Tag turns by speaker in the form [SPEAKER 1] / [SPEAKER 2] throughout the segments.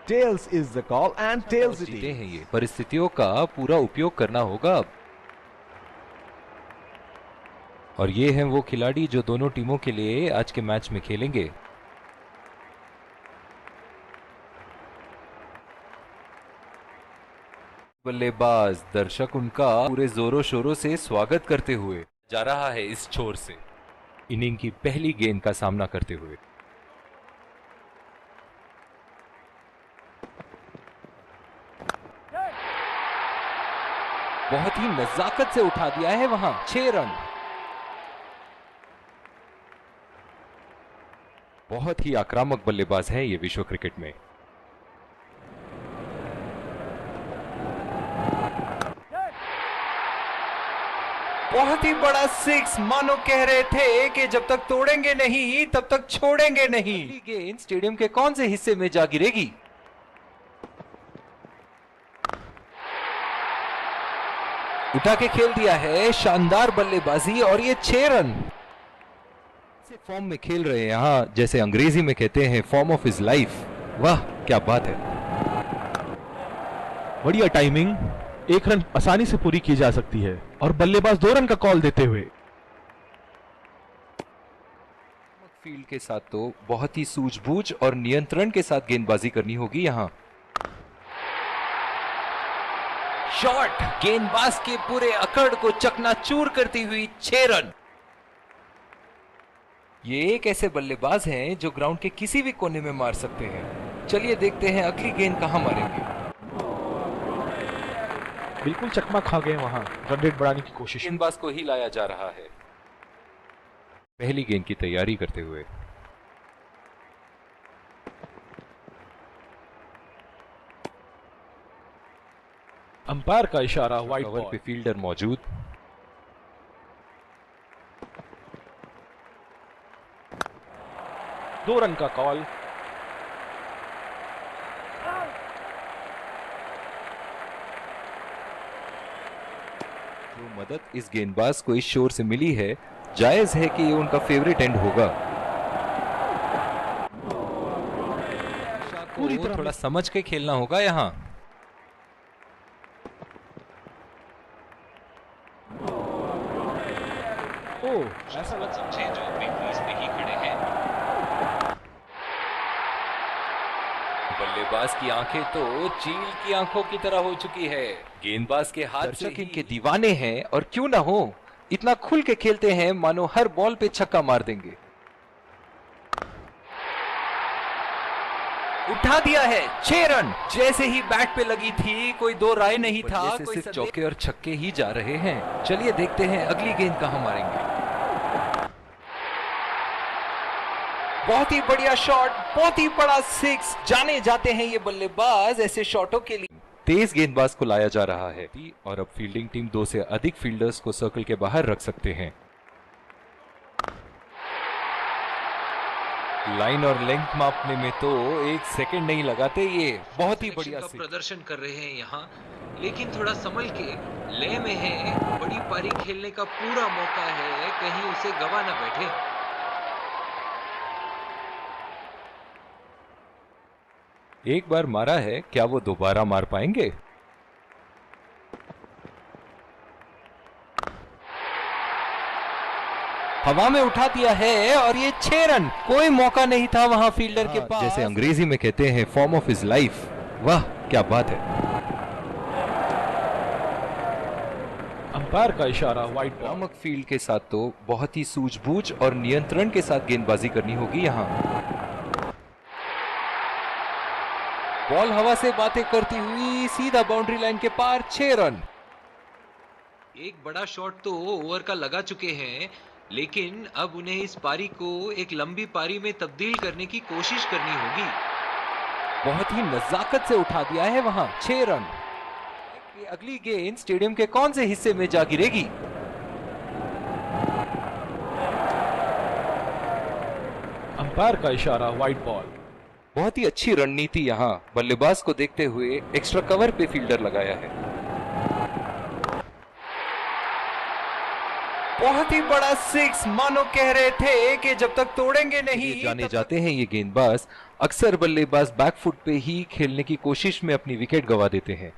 [SPEAKER 1] Tails is the call and tails it
[SPEAKER 2] जीते
[SPEAKER 1] is.
[SPEAKER 2] हैं ये। परिस्थितियों का पूरा उपयोग करना होगा अब। और ये हैं वो खिलाड़ी जो दोनों टीमों के लिए आज के मैच में खेलेंगे। बल्लेबाज दर्शक उनका पूरे जोरों शोरों से स्वागत करते हुए जा रहा है इस छोर से इनिंग की पहली गेंद का सामना करते हुए। बहुत ही नजाकत से उठा दिया है वहां 6 रन। बहुत ही आक्रामक बल्लेबाज है ये विश्व क्रिकेट में। बहुत ही बड़ा 6, मानो कह रहे थे कि जब तक तोड़ेंगे नहीं तब तक छोड़ेंगे नहीं। गेंद स्टेडियम के कौन से हिस्से में जा गिरेगी? उठा के खेल दिया है, शानदार बल्लेबाजी और ये 6 रन। से फॉर्म में खेल रहे हैं यहां, जैसे अंग्रेजी में कहते हैं फॉर्म ऑफ हिज लाइफ। वाह क्या बात है।
[SPEAKER 1] बढ़िया टाइमिंग, 1 रन आसानी से पूरी की जा सकती है और बल्लेबाज 2 रन का कॉल देते हुए।
[SPEAKER 2] फील्ड के साथ तो बहुत ही सूझबूझ और नियंत्रण के साथ गेंदबाजी करनी होगी यहां। शॉट, गेंदबाज के पूरे अकड़ को चकनाचूर करती हुई 6 रन। ये एक ऐसे बल्लेबाज हैं जो ग्राउंड के किसी भी कोने में मार सकते हैं। चलिए देखते हैं अगली गेंद कहां मारेंगे।
[SPEAKER 1] बिल्कुल चकमा खा गए वहां, रन रेट बढ़ाने की कोशिश।
[SPEAKER 2] गेंदबाज को ही लाया जा रहा है पहली गेंद की तैयारी करते हुए।
[SPEAKER 1] अंपायर का इशारा, वाइड
[SPEAKER 2] कवर
[SPEAKER 1] बॉल।
[SPEAKER 2] पे फील्डर मौजूद।
[SPEAKER 1] दो रन का कॉल।
[SPEAKER 2] जो मदद इस गेंदबाज को इस शोर से मिली है, जायज है कि ये उनका फेवरेट एंड होगा। पूरी तरह थोड़ा समझ के खेलना होगा यहां।
[SPEAKER 1] ऐसा लग
[SPEAKER 2] समझे जो अपनी क्रीज पे ही खड़े हैं। बल्लेबाज की आंखें तो चील की आंखों की तरह हो चुकी है। गेंदबाज के हाथ से इनके दीवाने हैं और क्यों ना हो, इतना खुल के खेलते हैं मानो हर बॉल पे छक्का मार देंगे। उठा दिया है 6 रन। जैसे ही बैट पे लगी थी कोई दो राय नहीं था, कोई सिर्फ चौके और छक्के ही जा रहे हैं। चलिए देखते हैं अगली गेंद कहां मारेंगे। बहुत ही बढ़िया शॉट, बहुत ही बड़ा 6। जाने जाते हैं ये बल्लेबाज ऐसे शॉटों के लिए। तेज गेंदबाज को लाया जा रहा है और अब फील्डिंग टीम 2 से अधिक फील्डर्स को सर्कल के बाहर रख सकते हैं। लाइन और लेंथ मापने में तो 1 सेकंड नहीं लगाते ये। बहुत ही बढ़िया
[SPEAKER 3] प्रदर्शन कर रहे हैं यहाँ, लेकिन थोड़ा संभल के ले में है। बड़ी पारी खेलने का पूरा मौका है, कहीं उसे गवा ना बैठे।
[SPEAKER 2] एक बार मारा है, क्या वो दोबारा मार पाएंगे? हवा में उठा दिया है और ये 6 रन। कोई मौका नहीं था वहां फील्डर के पास। जैसे अंग्रेजी में कहते हैं फॉर्म ऑफ हिज लाइफ। वाह क्या बात है।
[SPEAKER 1] अंपायर का इशारा, वाइड बॉल।
[SPEAKER 2] आक्रामक फील्ड के साथ तो बहुत ही सूझबूझ और नियंत्रण के साथ गेंदबाजी करनी होगी यहां। बॉल हवा से बातें करती हुई सीधा बाउंड्री लाइन के पार 6 रन।
[SPEAKER 3] एक बड़ा शॉट तो ओवर का लगा चुके हैं, लेकिन अब उन्हें इस पारी को एक लंबी पारी में तब्दील करने की कोशिश करनी होगी।
[SPEAKER 2] बहुत ही नजाकत से उठा दिया है वहां 6 रन। अगली गेंद स्टेडियम के कौन से हिस्से में जा गिरेगी?
[SPEAKER 1] अंपायर का इशारा, वाइड बॉल।
[SPEAKER 2] बहुत ही अच्छी रणनीति यहां बल्लेबाज को देखते हुए एक्स्ट्रा कवर पे फील्डर लगाया है। बहुत ही बड़ा सिक्स, मानो कह रहे थे कि जब तक तोड़ेंगे नहीं। जाने जाते हैं ये गेंदबाज अक्सर बल्लेबाज बैकफुट पे ही खेलने की कोशिश में अपनी विकेट गंवा देते हैं।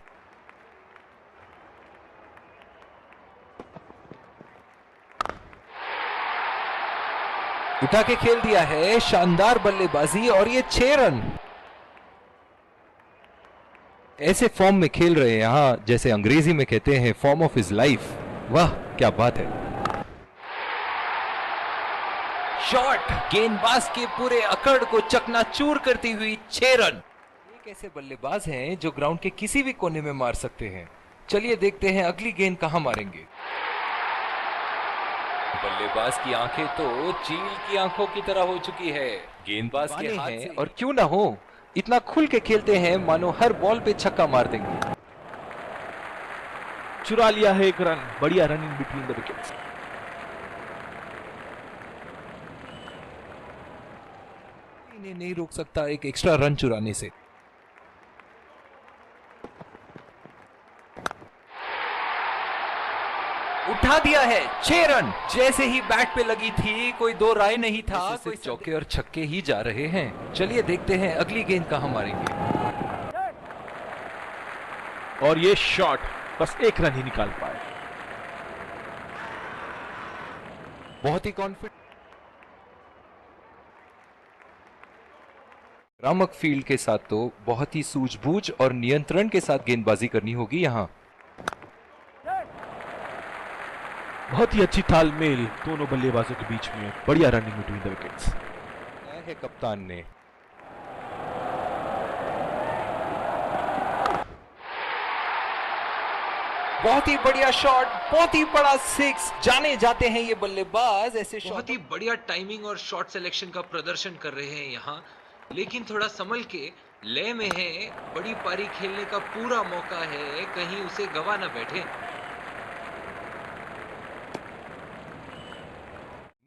[SPEAKER 2] उठा के खेल दिया है, शानदार बल्लेबाजी, और ये 6 रन। ऐसे फॉर्म में खेल रहे हैं यहां, जैसे अंग्रेजी में कहते हैं फॉर्म ऑफ हिज लाइफ। वाह क्या बात है। शॉट, गेंदबाज के पूरे अकड़ को चकनाचूर करती हुई 6 रन। एक ऐसे बल्लेबाज हैं जो ग्राउंड के किसी भी कोने में मार सकते हैं। चलिए देखते हैं अगली गेंद कहां मारेंगे। बल्लेबाज की आंखें तो चील की आंखों की तरह हो चुकी है। गेंदबाज के हाथ हैं और क्यों ना हो, इतना खुल के खेलते हैं मानो हर बॉल पे छक्का मार देंगे।
[SPEAKER 1] चुरा लिया है एक रन, बढ़िया run in between the wickets.
[SPEAKER 2] इन्हें नहीं रोक सकता एक एक्स्ट्रा रन चुराने से। उठा दिया है, 6 रन। जैसे ही बैट पे लगी थी कोई दो राय नहीं था, कोई चौके और छक्के ही जा रहे हैं। चलिए देखते हैं अगली गेंद कहां मारेंगे।
[SPEAKER 1] और ये शॉट बस एक रन ही निकाल पाए।
[SPEAKER 2] बहुत ही कॉन्फिडेंट। रामक फील्ड के साथ तो बहुत ही सूझबूझ और नियंत्रण के साथ गेंदबाजी करनी होगी यहां।
[SPEAKER 1] बहुत ही अच्छी तालमेल दोनों बल्लेबाजों के बीच में, बढ़िया रनिंग बिटवीन द विकेट्स।
[SPEAKER 2] है कप्तान ने। बहुत ही बढ़िया शॉट, बहुत ही बड़ा सिक्स। जाने जाते हैं ये बल्लेबाज ऐसे शॉट।
[SPEAKER 3] बहुत ही बढ़िया टाइमिंग और शॉट सिलेक्शन का प्रदर्शन कर रहे हैं यहाँ, लेकिन थोड़ा संभल के, लय में है। बड़ी पारी खेलने का पूरा मौका है, कहीं उसे गवा ना बैठे।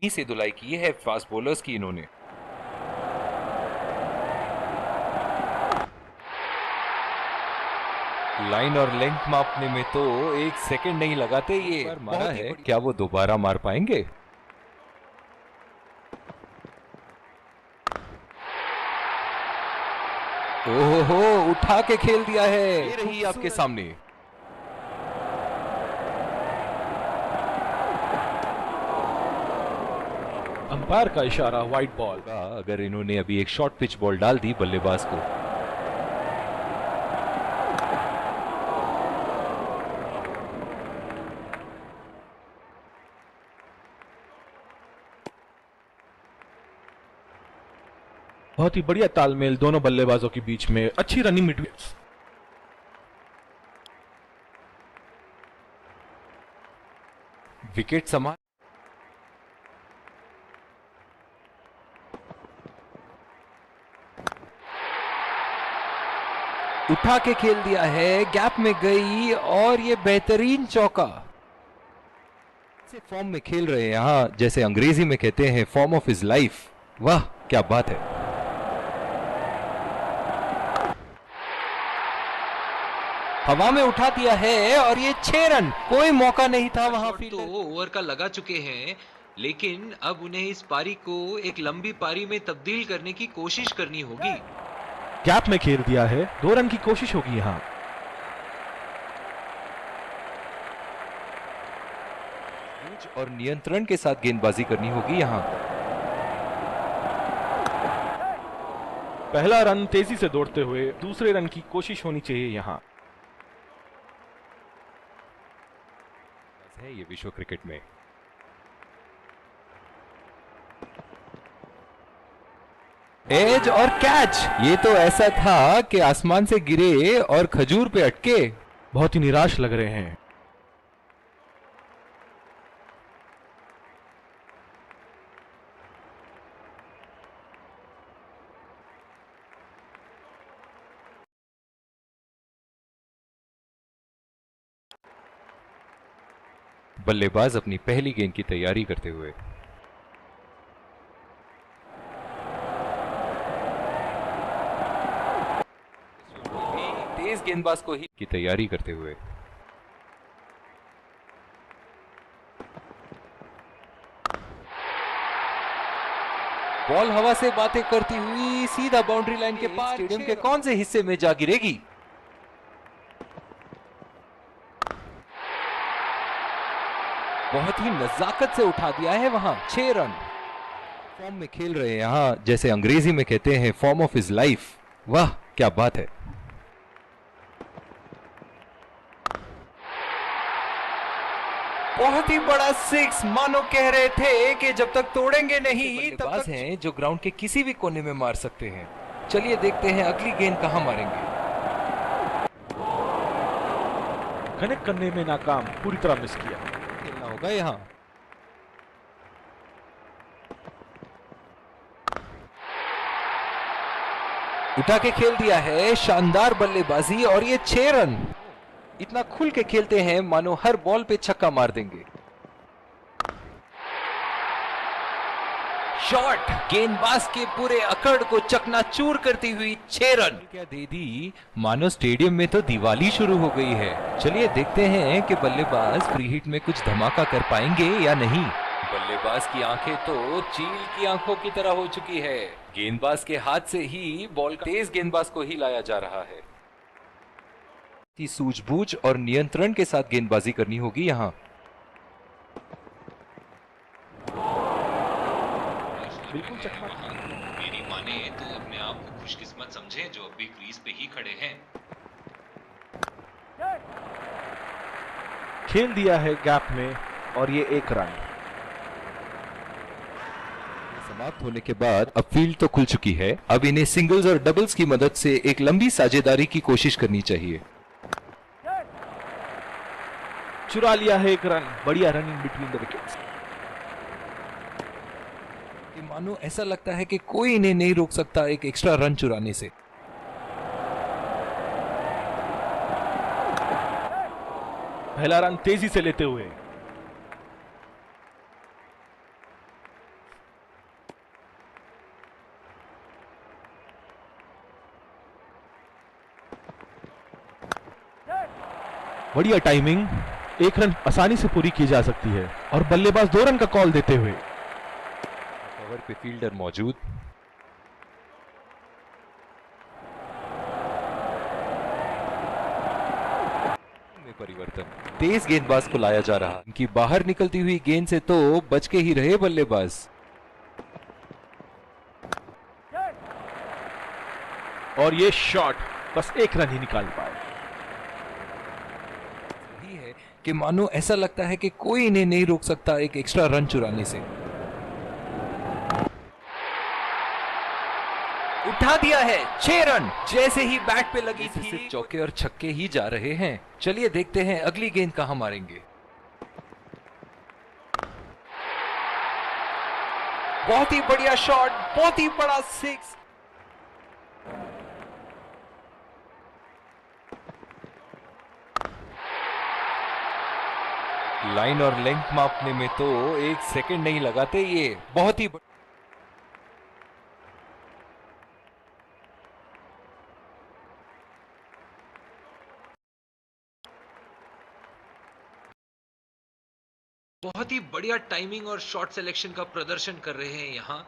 [SPEAKER 2] से धुलाई की है फास्ट बॉलर्स की इन्होंने। लाइन और लेंथ मापने में तो 1 सेकंड नहीं लगाते ये। मारा है, क्या वो दोबारा मार पाएंगे? ओहो, उठा के खेल दिया है। ये रही आपके सामने।
[SPEAKER 1] अंपायर का इशारा, वाइड बॉल।
[SPEAKER 2] अगर इन्होंने अभी एक शॉर्ट पिच बॉल डाल दी बल्लेबाज को।
[SPEAKER 1] बहुत ही बढ़िया तालमेल दोनों बल्लेबाजों के बीच में, अच्छी रनिंग बिटवीन।
[SPEAKER 2] विकेट समान। उठा के खेल दिया है, गैप में गई, और ये बेहतरीन चौका। फॉर्म में खेल रहे हैं यहां, जैसे अंग्रेजी में कहते हैं फॉर्म ऑफ हिज लाइफ। वाह क्या बात है। हवा में उठा दिया है और ये 6 रन। कोई मौका नहीं था वहां।
[SPEAKER 3] तो ओवर का लगा चुके हैं, लेकिन अब उन्हें इस पारी को एक लंबी पारी में तब्दील करने की कोशिश करनी होगी।
[SPEAKER 1] गैप में खेल दिया है, 2 रन की कोशिश होगी यहां।
[SPEAKER 2] और नियंत्रण के साथ गेंदबाजी करनी होगी यहां।
[SPEAKER 1] पहला रन तेजी से दौड़ते हुए, दूसरे रन की कोशिश होनी चाहिए यहां।
[SPEAKER 2] है ये विश्व क्रिकेट में। एज और कैच, ये तो ऐसा था कि आसमान से गिरे और खजूर पे अटके।
[SPEAKER 1] बहुत ही निराश लग रहे हैं।
[SPEAKER 2] बल्लेबाज अपनी पहली गेंद की तैयारी करते हुए। तेज गेंदबाज को ही की तैयारी करते हुए। बॉल हवा से बातें करती हुई सीधा बाउंड्री लाइन के पार स्टेडियम के कौन से हिस्से में जा गिरेगी? बहुत ही नजाकत से उठा दिया है वहां। 6 रन। फॉर्म में खेल रहे हैं यहाँ, जैसे अंग्रेजी में कहते हैं फॉर्म ऑफ हिज लाइफ। वाह क्या बात है। बहुत ही बड़ा 6, मानो कह रहे थे कि जब तक तोड़ेंगे नहीं तब तक हैं जो ग्राउंड के किसी भी कोने में मार सकते हैं। चलिए देखते हैं अगली गेंद कहां मारेंगे।
[SPEAKER 1] कनेक्ट करने में नाकाम, पूरी तरह मिस किया।
[SPEAKER 2] खेलना होगा यहां। उठा के खेल दिया है, शानदार बल्लेबाजी और ये 6 रन। इतना खुल के खेलते हैं मानो हर बॉल पे छक्का मार देंगे। शॉट गेंदबाज के पूरे अकड़ को चकनाचूर करती हुई 6 रन। क्या दे दी, मानो स्टेडियम में तो दिवाली शुरू हो गई है। चलिए देखते हैं कि बल्लेबाज फ्री हिट में कुछ धमाका कर पाएंगे या नहीं। बल्लेबाज की आंखें तो चील की आंखों की तरह हो चुकी है। गेंदबाज के हाथ से ही बॉल तेज गेंदबाज को ही लाया जा रहा है। सूझबूझ और नियंत्रण के साथ गेंदबाजी करनी होगी यहां।
[SPEAKER 1] बिल्कुल चकमा।
[SPEAKER 3] मेरी माने तो अपने आप को खुशकिस्मत समझे जो अभी क्रीज पे ही खड़े हैं।
[SPEAKER 1] खेल दिया है गैप में और ये 1 रन।
[SPEAKER 2] समाप्त होने के बाद अब फील्ड तो खुल चुकी है। अब इन्हें सिंगल्स और डबल्स की मदद से एक लंबी साझेदारी की कोशिश करनी चाहिए।
[SPEAKER 1] चुरा लिया है 1 रन। बढ़िया रनिंग बिटवीन द विकेट्स।
[SPEAKER 2] मानो ऐसा लगता है कि कोई इन्हें नहीं रोक सकता एक एक्स्ट्रा रन चुराने से।
[SPEAKER 1] पहला रन तेजी से लेते हुए। बढ़िया टाइमिंग। 1 रन आसानी से पूरी की जा सकती है और बल्लेबाज 2 रन का कॉल देते हुए।
[SPEAKER 2] कवर पे फील्डर मौजूद। में परिवर्तन, तेज गेंदबाज को लाया जा रहा। इनकी बाहर निकलती हुई गेंद से तो बच के ही रहे बल्लेबाज।
[SPEAKER 1] और ये शॉट बस 1 रन ही निकाल पाए।
[SPEAKER 2] कि मानो ऐसा लगता है कि कोई इन्हें नहीं रोक सकता एक एक्स्ट्रा रन चुराने से। उठा दिया है 6 रन। जैसे ही बैट पे लगी थी सिर्फ चौके और छक्के ही जा रहे हैं। चलिए देखते हैं अगली गेंद कहां मारेंगे। बहुत ही बढ़िया शॉट, बहुत ही बड़ा 6। लाइन और लेंथ मापने में तो 1 सेकंड नहीं लगाते ये। बहुत ही
[SPEAKER 3] बढ़िया टाइमिंग और शॉट सिलेक्शन का प्रदर्शन कर रहे हैं यहाँ,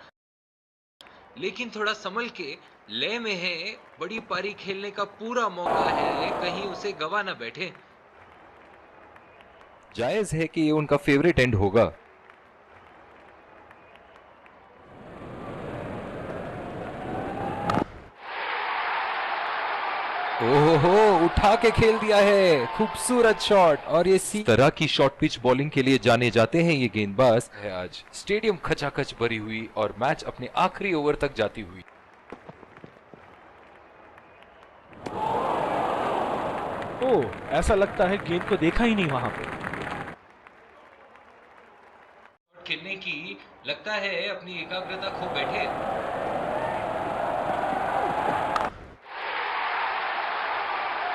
[SPEAKER 3] लेकिन थोड़ा संभल के लय में है। बड़ी पारी खेलने का पूरा मौका है, कहीं उसे गवा ना बैठे।
[SPEAKER 2] जायज है कि ये उनका फेवरेट एंड होगा। ओहो, उठा के खेल दिया है। खूबसूरत शॉट। और ये सी तरह की शॉर्ट पिच बॉलिंग के लिए जाने जाते हैं ये गेंदबाज है। आज स्टेडियम खचाखच भरी हुई और मैच अपने आखिरी ओवर तक जाती हुई।
[SPEAKER 1] ओह, ऐसा लगता है गेंद को देखा ही नहीं वहां पे।
[SPEAKER 3] खेलने की लगता है अपनी एकाग्रता खो बैठे।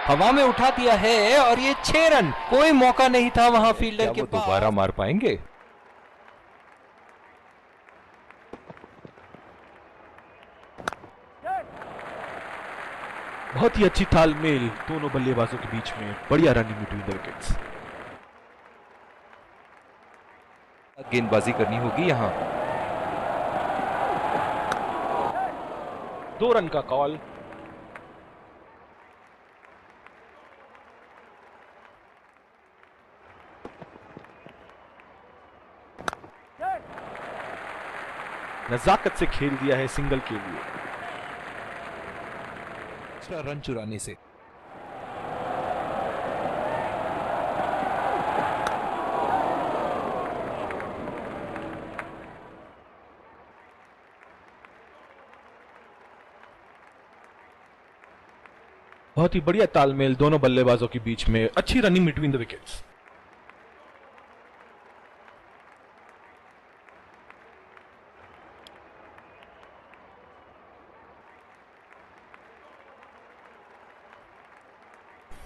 [SPEAKER 2] हवा में उठा दिया है और ये 6 रन। कोई मौका नहीं था वहां फील्डर के पास। दोबारा मार पाएंगे?
[SPEAKER 1] बहुत ही अच्छी तालमेल दोनों बल्लेबाजों के बीच में। बढ़िया रनिंग बिटवीन द विकेट्स।
[SPEAKER 2] गेंदबाजी करनी होगी यहां।
[SPEAKER 1] 2 रन का कॉल। नजाकत से खेल दिया है सिंगल के लिए।
[SPEAKER 2] दूसरा रन चुराने से।
[SPEAKER 1] बहुत ही बढ़िया तालमेल दोनों बल्लेबाजों के बीच में, अच्छी running between the wickets.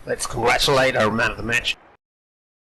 [SPEAKER 4] Let's congratulate our man of the match.